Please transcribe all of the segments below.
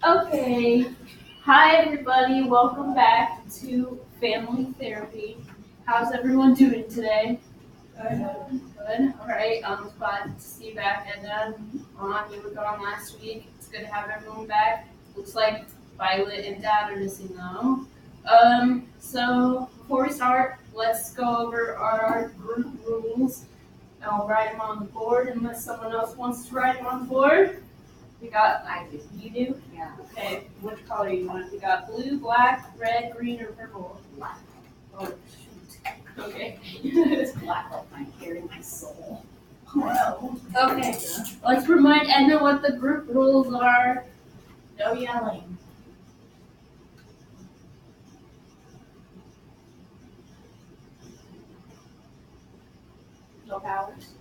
Okay. Hi, everybody. Welcome back to Family Therapy. How's everyone doing today? Good. Good. All right. I'm glad to see you back. And then you were gone last week. It's good to have everyone back. Looks like Violet and Dad are missing though. So before we start, let's go over our group rules. I'll write them on the board unless someone else wants to write them on the board. We got, I do. you do? Yeah. Okay, which color you want? We got blue, black, red, green, or purple? Black. Oh, shoot. Okay. It's black like my hair and my soul. Oh, no. Okay, let's remind Edna what the group rules are. No yelling. No powers.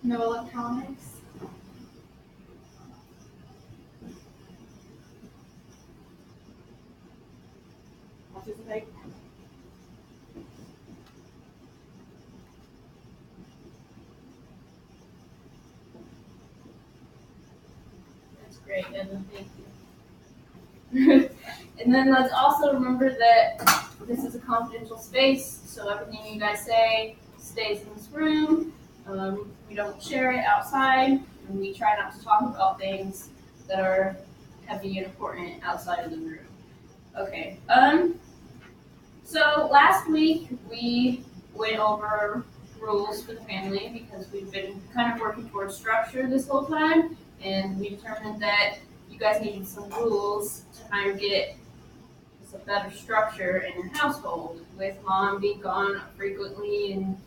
No electronics. Participate. That's great, Edna. Thank you. And then let's also remember that this is a confidential space, so everything you guys say stays in this room. We don't share it outside, and we try not to talk about things that are heavy and important outside of the room. Okay. So last week we went over rules for the family because we've been kind of working towards structure this whole time, and we determined that you guys needed some rules to kind of get a better structure in your household. With mom being gone frequently and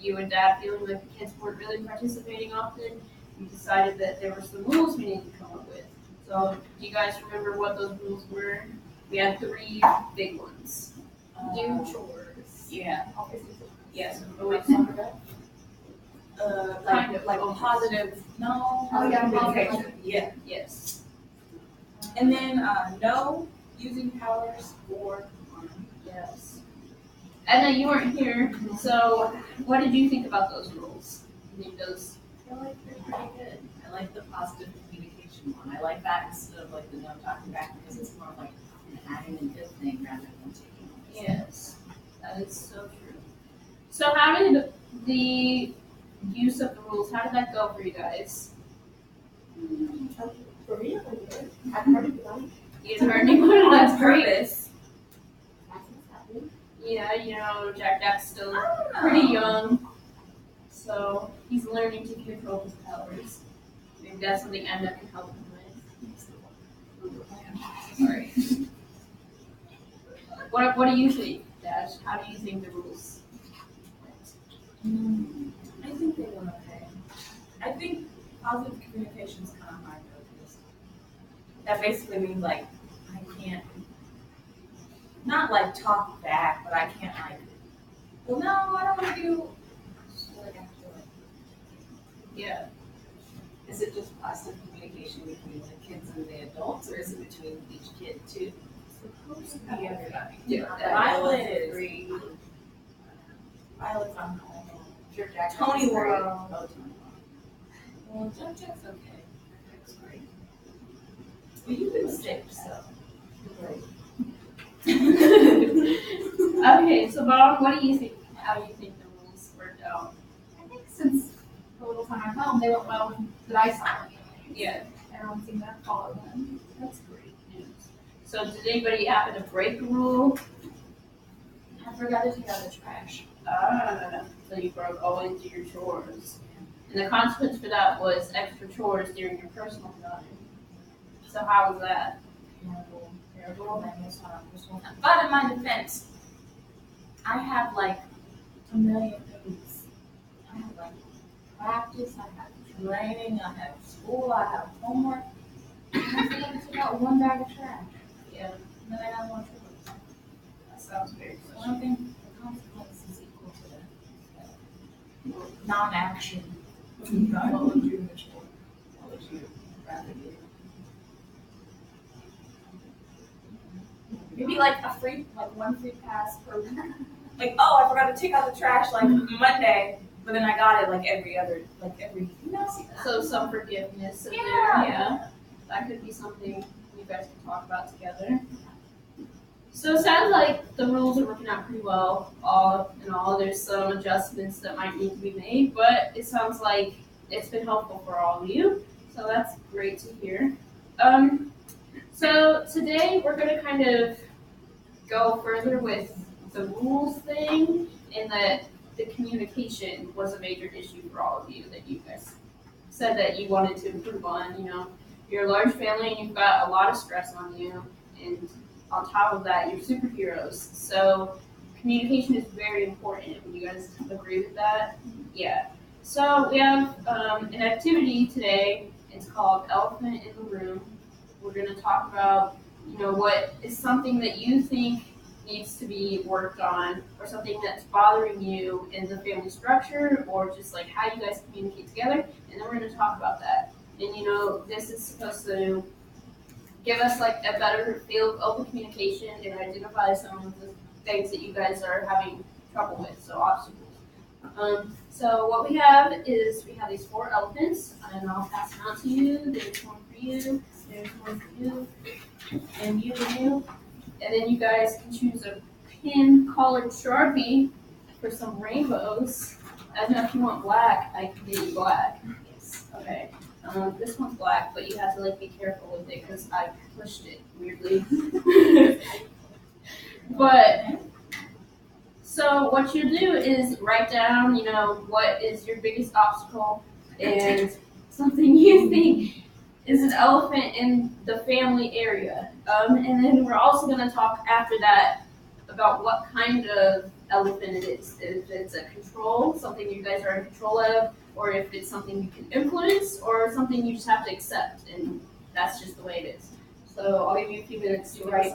you and dad feeling like the kids weren't really participating often, we decided that there were some rules we needed to come up with. So do you guys remember what those rules were? We had 3 big ones. Do chores. Yeah. Yes, always talk about. Like positive. No. Oh, yeah, Communication. Yeah. Yes. And then no using powers or harm. Yes. Edna, you weren't here, so what did you think about those rules? You think those? I feel like they're pretty good. I like the positive communication one. I like that instead of like the no talking back because it's more like an adding a good thing rather than taking away. Yes, that is so true. So how did the use of the rules, how did that go for you guys? For me, it was good. I've heard it done. You heard anyone on On great. purpose. That's what's happening. Yeah, Jack's still I don't know. pretty young, so he's learning to control his powers. Maybe that's something Edna can help him with. Sorry. What do you think, Dash? How do you think the rules went? I think they went okay. I think positive communication is kind of hard though, because that basically means like I can't, not like talk back, but I can't like, well, no, I don't want to do. So like I have to like, Yeah. Is it just positive communication between the kids and the adults, or is it between each kid too? supposed to be everybody. Yeah. Violet is great. Violet's on home. Sure, Jack. Tony is great. World. Oh, Tony World. Well, Jack's okay. Jack's great. Well, you've been sick, so. Okay, so Bob, what do you think? How do you think the rules worked out? I think since the little time I've home, they went well that I saw anyway. Yeah, Everyone seemed to follow them. that's great news. So did anybody happen to break a rule? I forgot to take out the trash. So you broke always do your chores. And the consequence for that was extra chores during your personal time. So how was that? Terrible. But in my defense, I have like a million things. I have like practice, I have training, I have school, I have homework. And I forgot to take out one bag of trash. Yeah, And then I got more chores. that sounds very So I don't think the consequence is equal to the non-action. What would you rather do? Maybe like one free pass per like, oh, I forgot to take out the trash like Monday, But then I got it like every, you know, So some forgiveness in there, Yeah. That could be something you guys can talk about together. So it sounds like the rules are working out pretty well, all in all. There's some adjustments that might need to be made, but it sounds like it's been helpful for all of you. So that's great to hear. So today we're going to kind of go further with the rules thing, and that the communication was a major issue for all of you that you guys said that you wanted to improve on. You know, you're a large family and you've got a lot of stress on you, and on top of that, you're superheroes. So communication is very important. Would you guys agree with that? Yeah. So we have an activity today. It's called Elephant in the Room. We're going to talk about, you know, what is something that you think needs to be worked on, or something that's bothering you in the family structure, or just like how you guys communicate together, and then we're going to talk about that. And you know, this is supposed to give us like a better feel of open communication and identify some of the things that you guys are having trouble with, so obstacles. So what we have is we have these 4 elephants, and I'll pass them out to you. There's one for you, there's one for you, and you, and then you guys can choose a pin-collared Sharpie for some rainbows. I don't know if you want black, I can get you black. Yes. Okay. This one's black, but you have to like be careful with it because I pushed it weirdly. But so what you do is write down, you know, what is your biggest obstacle and something you think is an elephant in the family area. And then we're also going to talk after that about what kind of elephant it is. If it's a control, something you guys are in control of, or if it's something you can influence, or something you just have to accept, and that's just the way it is. So I'll give you a few minutes to write.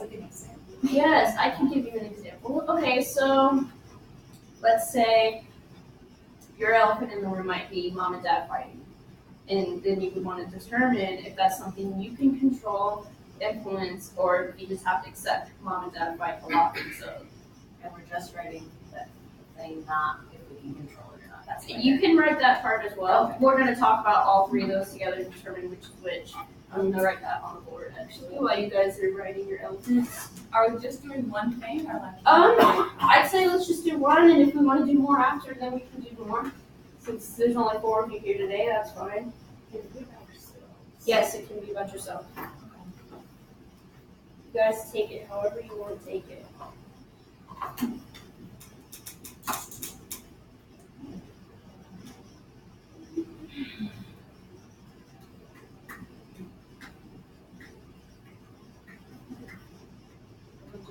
Yes, I can give you an example. Okay, so let's say your elephant in the room might be mom and dad fighting. And then you would want to determine if that's something you can control, influence, or if you just have to accept mom and dad fight a lot. So, And we're just writing that thing, not if we can control it or not. That's you can write that part as well. Okay. We're going to talk about all 3 of those together and determine which is which. I'm going to write that on the board actually while you guys are writing your elephants. Are we just doing one thing or like? I'd say let's just do one, and if we want to do more after, then we can do more. Since there's only 4 of you here today, that's fine. Yes, it can be about yourself. You guys take it however you want to take it.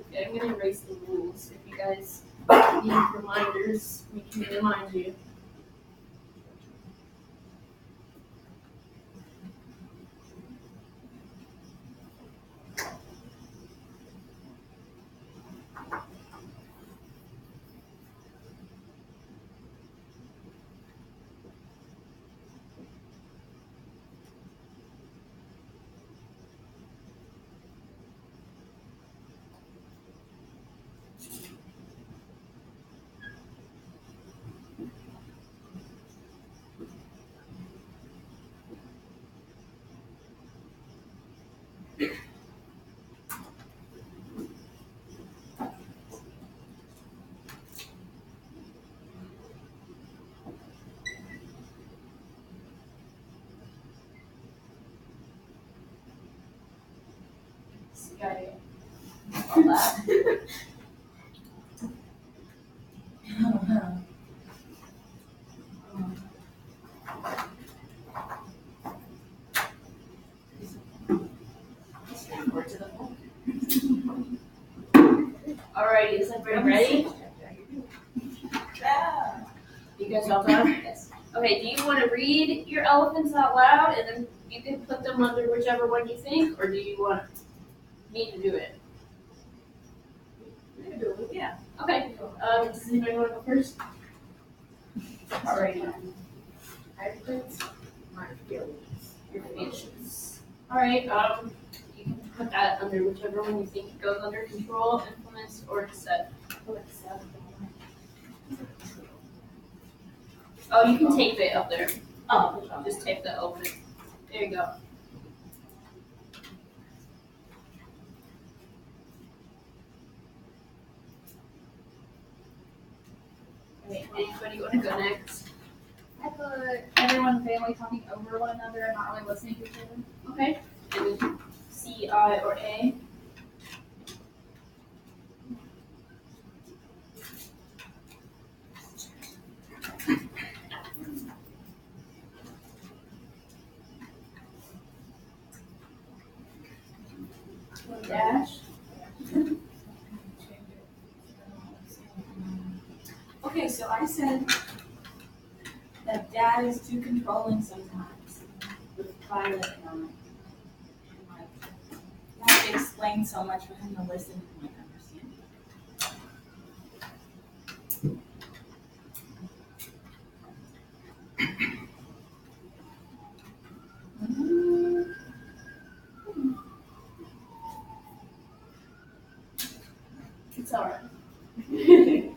Okay, I'm going to erase the rules. If you guys need reminders, we can remind you. Got it. All that. Alrighty, is everybody ready? Yeah. You guys all done? Yes. Okay, do you want to read your elephants out loud and then you can put them under whichever one you think, or do you want me to do it? You can do it. Yeah. Okay, does anybody want to go first? Alrighty. My feelings. Your feelings. Alright, you can put that under whichever one you think goes under control, influence, or accept. Oh, you can tape it up there. Oh, Just tape the open. There you go. Okay, anybody want to go next? I put everyone in the family talking over one another and not really listening to each other. Okay. And C, I, or A? Dash. okay, so I said that dad is too controlling sometimes with Violet and I. And like, you have to explain so much for him to listen and like understand. It's alright. And then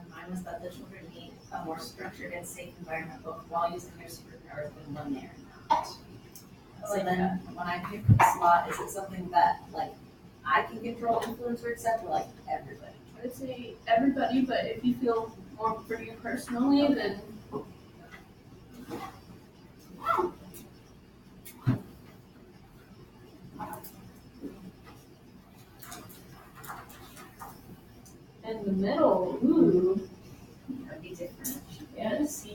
mine was that the children need a more structured and safe environment both while using their superpowers and when they are not. So then, when I pick the slot, is it something that like I can control, influence, or accept, or like everybody? I would say everybody, but if you feel more for you personally, then in the middle. Ooh. That'd be different. Yes.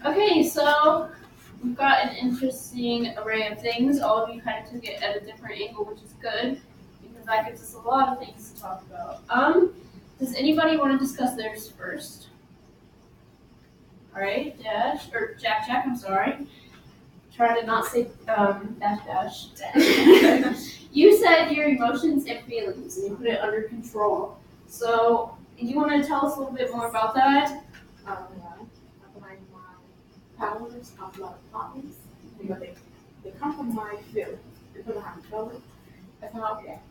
Okay, so we've got an interesting array of things. All of you kind of took it at a different angle, which is good because that gives us a lot of things to talk about. Does anybody want to discuss theirs first? All right, Jack, I'm sorry. Try to not say dash. You said your emotions and feelings, and you put it under control. So, you want to tell us a little bit more about that? Yeah, I find my powers of a lot of problems because they come from my feelings. They don't know how to control it. That's how I react.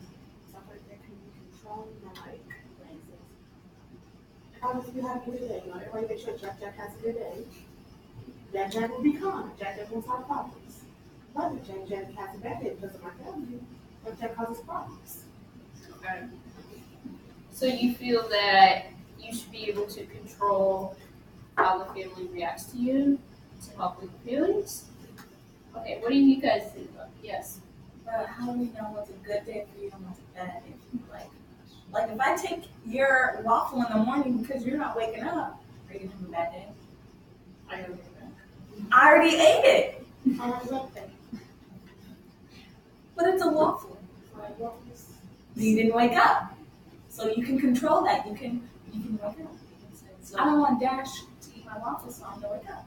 Stuff like that can be controlled. Like, for instance, if I was to be having a good day, everybody make sure Jack has a good day. Jack will be calm. Jack won't have problems. But if Jack has a bad day because of my family, but Jack causes problems. Okay. So you feel that you should be able to control how the family reacts to you to help with feelings? Okay, what do you guys think about it? Yes. But how do we know what's a good day for you and what's a bad day for you? Like if I take your waffle in the morning because you're not waking up, are you gonna have a bad day? I gotta get back. I already ate it, I don't like that. but it's a waffle. Like, well, it's- You didn't wake up, so you can control that. You can wake up. I don't want Dash to eat my waffle, so I'm gonna wake up.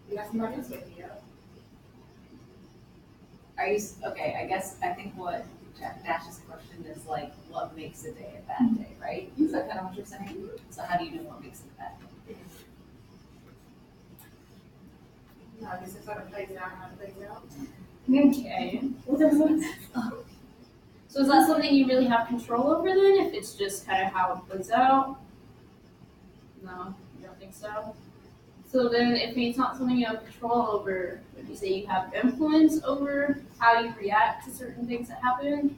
you got somebody else waking you up. Are you okay? I think what Dash's question is like, what makes a day a bad day, right? Is that kind of what you're saying? So how do you know what makes it a bad day? No, I guess it's how it plays out, how it plays out. Okay. So is that something you really have control over then, if it's just kind of how it plays out? No, you don't think so? So then if it's not something you have control over, would you say you have influence over how you react to certain things that happen?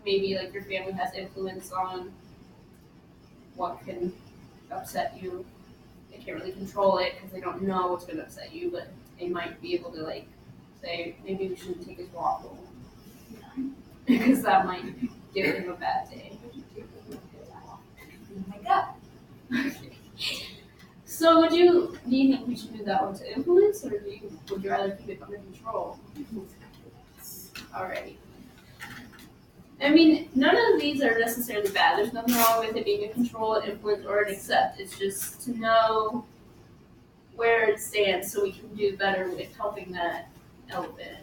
Maybe like your family has influence on what can upset you. They can't really control it because they don't know what's going to upset you, but they might be able to like say, maybe we shouldn't take his waffle. Because that might give him a bad day. Wake up. So do you think we should do that one to influence, or would you rather keep it under control? Alrighty. I mean, none of these are necessarily bad. There's nothing wrong with it being a control, an influence, or an accept. It's just to know where it stands so we can do better with helping that elephant.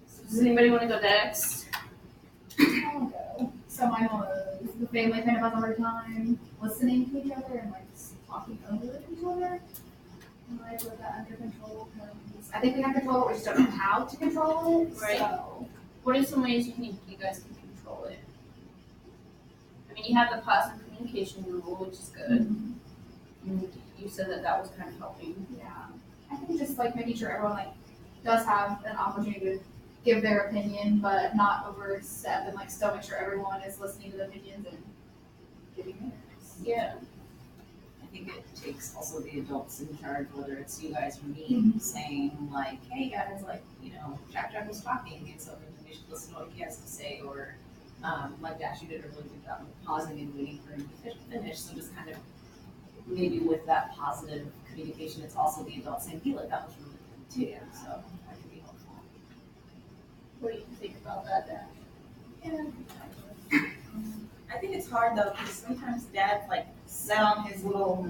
So does anybody want to go next? I'll go. So mine was the family kind of has a hard time listening to each other and like talking over each other. And I put that under control because I think we have control, we just don't know how to control it. Right. So What are some ways you think you guys can control it? I mean, you have the positive communication rule, which is good. And you said that that was kind of helping. Yeah, I think just like making sure everyone like does have an opportunity to give their opinion, but not overstep, and like still make sure everyone is listening to the opinions and giving theirs. Yeah. I think it takes also the adults in charge, whether it's you guys or me, saying like, hey guys, like, you know, Jack was talking and so we should listen to what he has to say, or like Dash, you did a really good job of pausing and waiting for him to finish. So just kind of maybe with that positive communication, it's also the adults saying, hey, like that was really good too. Yeah. So that could be helpful. What do you think about that, Dash? I think it's hard though, because sometimes Dad's like set on his little,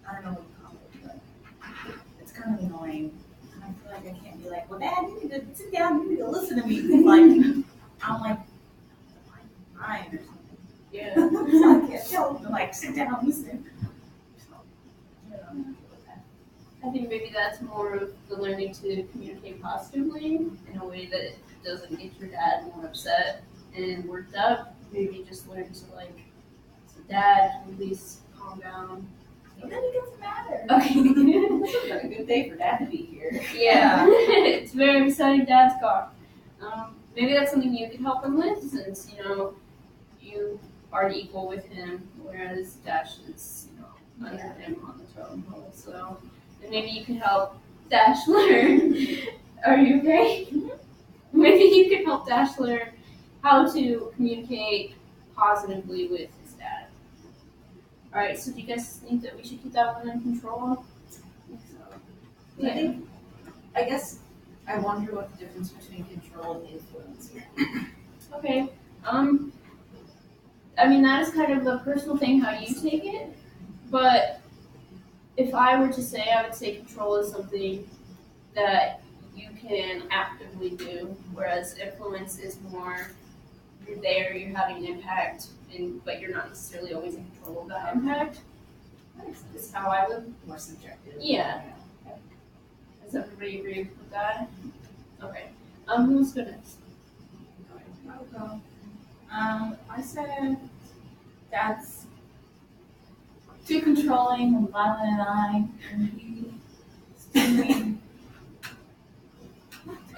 I don't know what you call it, but it's kind of annoying. And I feel like I can't be like, well, Dad, you need to sit down, you need to listen to me. Like, I'm like, fine or something. Yeah. So I can't tell him to like sit down and listen. So, I don't know. I think maybe that's more of the learning to communicate positively in a way that it doesn't get your dad more upset and worked up. Maybe just learn to like, so Dad, can you please calm down? And then he gets mad. Okay. This has been a good day for Dad to be here. Yeah. It's very exciting, Dad's car. Maybe that's something you could help him with, since you are equal with him, whereas Dash is under him on the totem pole. So. And maybe you could help Dash learn. Are you okay? Maybe you could help Dash learn how to communicate positively with his dad. Alright, so do you guys think that we should keep that one in control? Yeah. I guess I wonder what the difference between control and influence is. Okay. I mean, that is kind of a personal thing how you take it, but if I were to say, I would say control is something that you can actively do, whereas influence is more, you're there, you're having an impact, but you're not necessarily always in control of that impact. That's how I would. More subjective. Yeah. Does everybody agree with that? Okay. Who wants to go next? I'll go. I said Dad's too controlling and violent and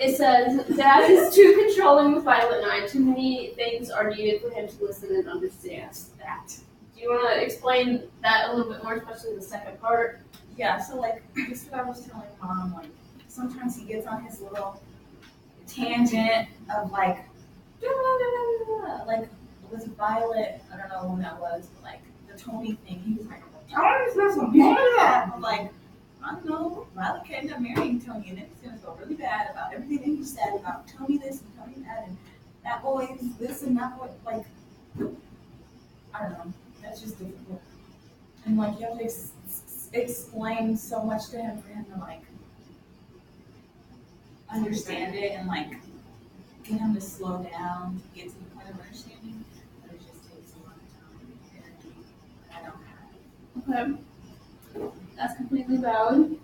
It says, Dad is too controlling with violent eye. Too many things are needed for him to listen and understand that. Do you want to explain that a little bit more, especially the second part? Yeah, so like just what I was telling Mom, like sometimes he gets on his little tangent of like like with Violet, I don't know when that was, but like the Tony thing, he was like, I'm like, I don't know, Violet could end up marrying Tony and it's gonna feel really bad about everything that he said about Tony this and Tony that and that boy is this and that boy, like, I don't know, that's just difficult. And like you have to explain so much to him for him to like understand it and like get him to slow down to get to the point of understanding. But it just takes a lot of time and energy that I don't have. Okay. That's completely valid.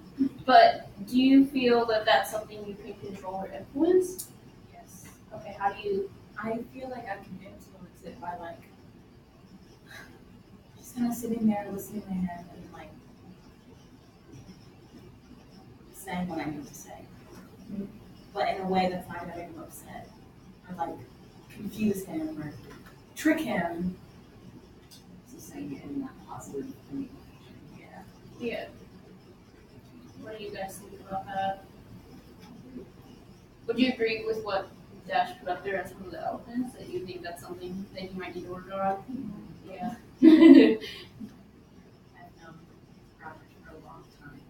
But do you feel that that's something you can control or influence? Yes. Okay, how do you? I feel like I can influence it by like just kind of sitting there listening to him and like saying what I need to say. But in a way that's not gonna make him upset. Or like confuse him or trick him. So saying it in that positive communication. Yeah. Yeah. What do you guys think about that? Would you agree with what Dash put up there as one of the elements, that you think that's something that you might need to work on? Yeah. I've known Robert for a long time,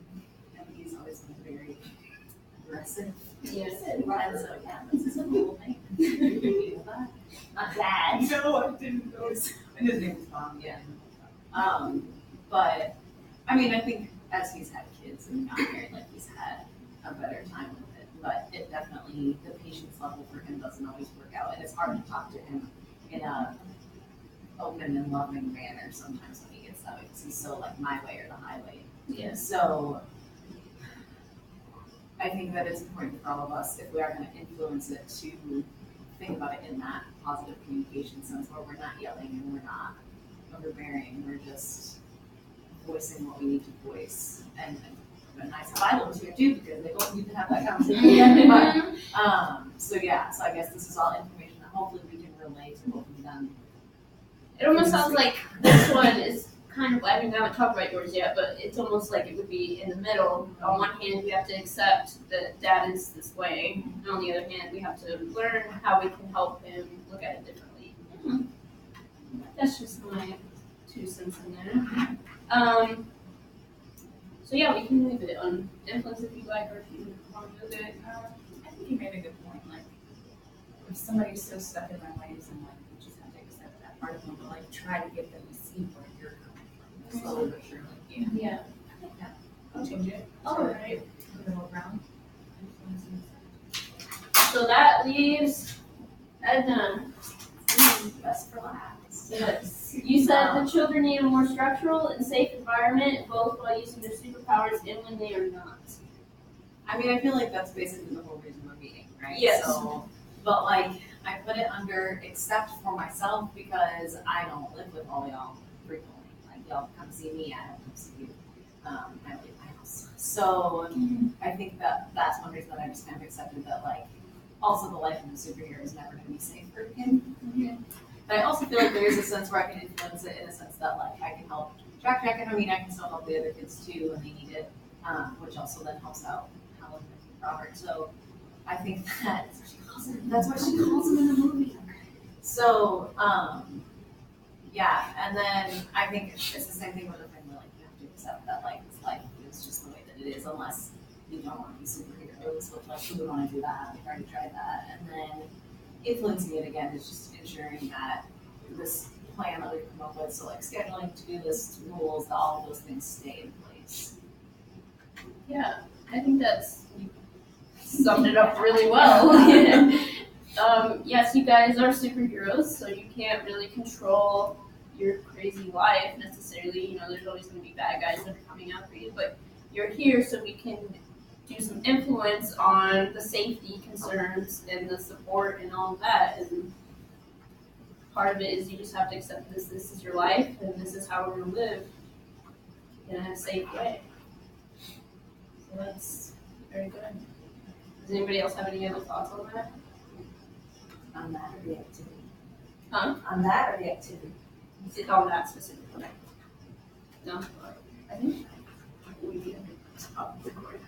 and he's always been very aggressive. Yes. And so, yeah, this is a cool thing. Not Dad. No, I didn't know. And his name is Mom. Yeah. But, I mean, I think as he's had kids and gotten married, like, he's had a better time with it. But it definitely, the patience level for him doesn't always work out. And it's hard to talk to him in a open and loving manner sometimes when he gets that way, because he's so, like, my way or the highway. Yes. So, I think that it's important for all of us, if we are going to influence it, to think about it in that positive communication sense where we're not yelling and we're not overbearing, we're just voicing what we need to voice. And nice if I was here too, because they both need to have that conversation. So I guess this is all information that hopefully we can relate to what we've done. It almost sounds like this one is kind of, I mean, we haven't talked about yours yet, but it's almost like it would be in the middle. On one hand, we have to accept that Dad is this way, and on the other hand, we have to learn how we can help him look at it differently. That's just my 2 cents in there. So yeah, we can leave it on influence if you like, or if you want to move it. I think you made a good point, like, if somebody's so stuck in their ways and like, you just have to accept that part of them, but like, try to get them to see where you're coming from, slowly but surely. Yeah. I like that. I'll change it. All right. Middle ground. So that leaves Edna. Best for last. Yes. You said the children need a more structural and safe environment, both while using their superpowers and when they are not. I mean, I feel like that's basically the whole reason we're meeting, right? Yes. So, but like, I put it under except for myself because I don't live with all y'all frequently. Like, y'all come see me, I don't come see you. I don't leave my house. So, I think that that's one reason that I just kind of accepted that, like, also the life of a superhero is never going to be safe for a kid. But I also feel like there is a sense where I can influence it in a sense that, like, I can help Jack, and I mean, I can still help the other kids too when they need it, which also then helps out Helen and Robert. So I think that's what she calls him in the movie. So, and then I think it's the same thing with a family. Like, you have to accept that, like, life is just the way that it is, unless you don't want to be superheroes, which, like, who would want to do that? We've already tried that. And then influencing it again is just ensuring that this plan that we've come up with, so like scheduling, to-do lists, rules, that all of those things stay in place. Yeah, I think that's, you summed it up really well. Yes, you guys are superheroes, so you can't really control your crazy life necessarily. You know, there's always going to be bad guys that are coming after you, but you're here so we can do some influence on the safety concerns and the support and all of that. And part of it is you just have to accept this is your life and this is how we're going to live in a safe way. So that's very good. Does anybody else have any other thoughts on that? On that or the activity? Huh? On that or the activity? Is it on that specifically? No? I think we need to stop recording.